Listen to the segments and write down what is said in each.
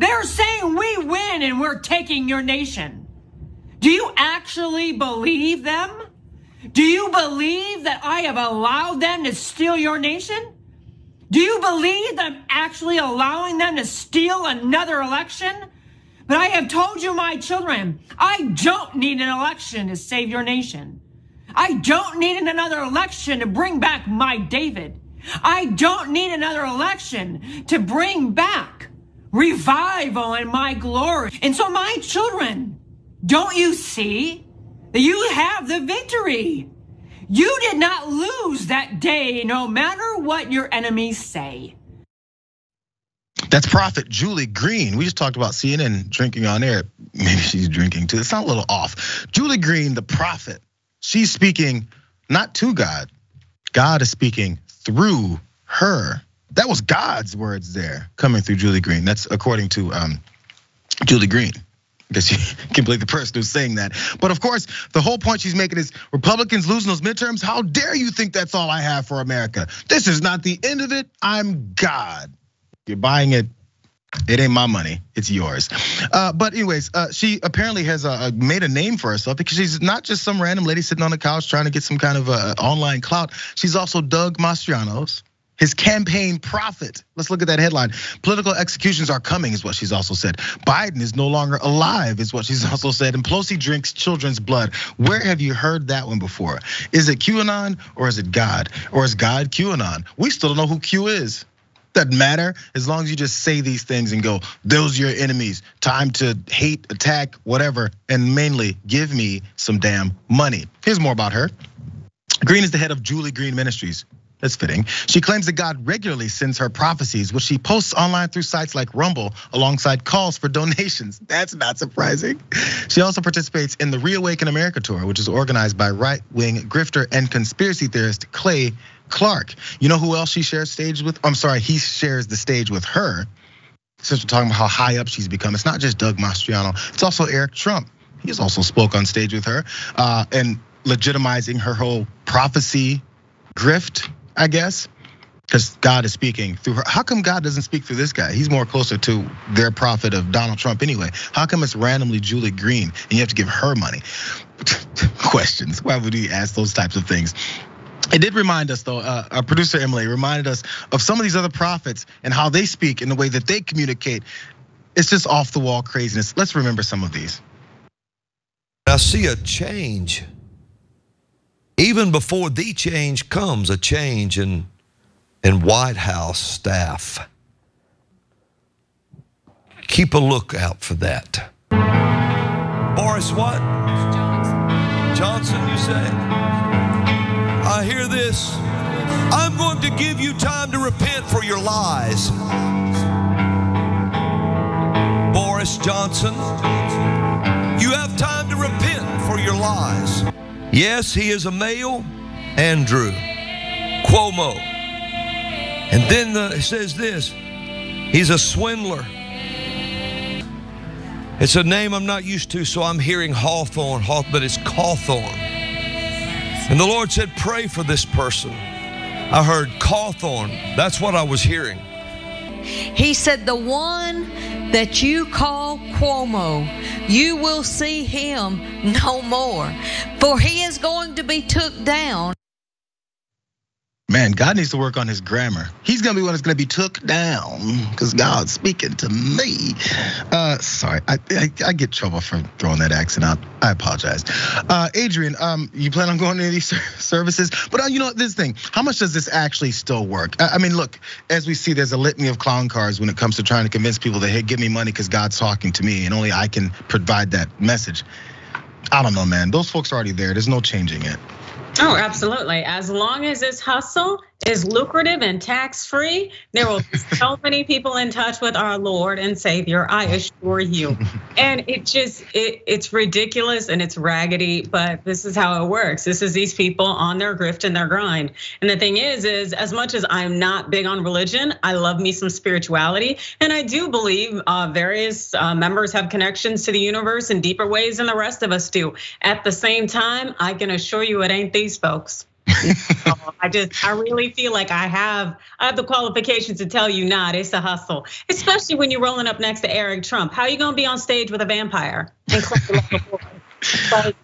They're saying we win and we're taking your nation. Do you actually believe them? Do you believe that I have allowed them to steal your nation? Do you believe that I'm actually allowing them to steal another election? But I have told you, my children, I don't need an election to save your nation. I don't need another election to bring back my David. I don't need another election to bring back revival and my glory. And so, my children, don't you see that you have the victory? You did not lose that day, no matter what your enemies say. That's Prophet Julie Green. We just talked about CNN drinking on air. Maybe she's drinking too. It sounds a little off. Julie Green, the prophet, she's speaking not to God. God is speaking through her. That was God's words there coming through Julie Green. That's according to Julie Green. I guess you can believe the person who's saying that. But of course, the whole point she's making is Republicans losing those midterms. How dare you think that's all I have for America? This is not the end of it. I'm God. You're buying it. It ain't my money, it's yours. But anyways, she apparently has made a name for herself because she's not just some random lady sitting on the couch trying to get some kind of online clout. She's also Doug Mastriano's, his campaign prophet. Let's look at that headline. Political executions are coming is what she's also said. Biden is no longer alive is what she's also said. And Pelosi drinks children's blood. Where have you heard that one before? Is it QAnon or is it God? Or is God QAnon? We still don't know who Q is. Doesn't matter as long as you just say these things and go, those are your enemies. Time to hate, attack, whatever, and mainly give me some damn money. Here's more about her. Green is the head of Julie Green Ministries. That's fitting. She claims that God regularly sends her prophecies, which she posts online through sites like Rumble alongside calls for donations. That's not surprising. She also participates in the Reawaken America tour, which is organized by right-wing grifter and conspiracy theorist Clay Clark. You know who else she shares stage with? I'm sorry, he shares the stage with her. Since we're talking about how high up she's become, it's not just Doug Mastriano, it's also Eric Trump. He's also spoke on stage with her and legitimizing her whole prophecy grift, I guess, because God is speaking through her. How come God doesn't speak through this guy? He's more closer to their prophet of Donald Trump anyway. How come it's randomly Julie Green and you have to give her money? Questions. Why would he ask those types of things? It did remind us, though, our producer Emily reminded us of some of these other prophets and how they speak and the way that they communicate. It's just off the wall craziness. Let's remember some of these. I see a change. Even before the change comes, a change in White House staff. Keep a lookout for that. Boris what? Johnson, you say? I hear this. I'm going to give you time to repent for your lies. Boris Johnson, you have time to repent for your lies. Yes, he is a male, Andrew Cuomo. And then it says this, he's a swindler. It's a name I'm not used to, so I'm hearing Hawthorne, but it's Cawthorn. And the Lord said, pray for this person. I heard Cawthorn, that's what I was hearing. He said, the one that you call Cuomo, you will see him no more, for he is going to be took down. Man, God needs to work on his grammar. He's gonna be one that's gonna be took down because God's speaking to me. Sorry, I get trouble for throwing that accent out. I apologize. Adrian, you plan on going to any of these services? But you know this thing, how much does this actually still work? I mean, look, as we see, there's a litany of clown cars when it comes to trying to convince people that, hey, give me money because God's talking to me and only I can provide that message. I don't know, man. Those folks are already there. There's no changing it. Oh, absolutely. As long as this hustle is lucrative and tax-free, there will be so many people in touch with our Lord and Savior, I assure you. And it's ridiculous and it's raggedy, but this is how it works. This is these people on their grift and their grind. And the thing is as much as I'm not big on religion, I love me some spirituality. And I do believe various members have connections to the universe in deeper ways than the rest of us do. At the same time, I can assure you it ain't these folks. I really feel like I have the qualifications to tell you not. It's a hustle, especially when you're rolling up next to Eric Trump. How are you gonna be on stage with a vampire and like,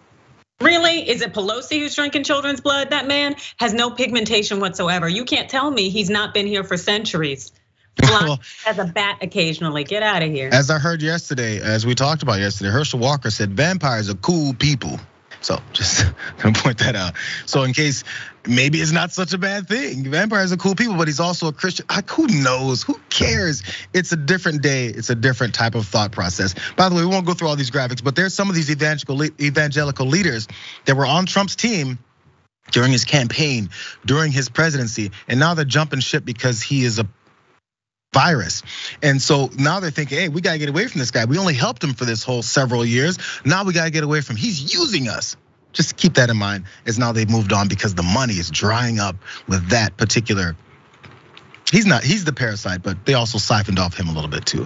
really? Is it Pelosi who's drinking children's blood? That man has no pigmentation whatsoever. You can't tell me he's not been here for centuries. Flying as a bat occasionally. Get out of here. As I heard yesterday, as we talked about yesterday, Herschel Walker said vampires are cool people. So just gonna point that out. So in case maybe it's not such a bad thing. Vampires are cool people, but he's also a Christian. Who knows? Who cares? It's a different day. It's a different type of thought process. By the way, we won't go through all these graphics, but there's some of these evangelical leaders that were on Trump's team during his campaign, during his presidency, and now they're jumping ship because he is a virus. And so now they're thinking, hey, we gotta get away from this guy. We only helped him for this whole several years. Now we gotta get away from him. He's using us. Just keep that in mind as now they've moved on because the money is drying up with that particular. He's the parasite, but they also siphoned off him a little bit too.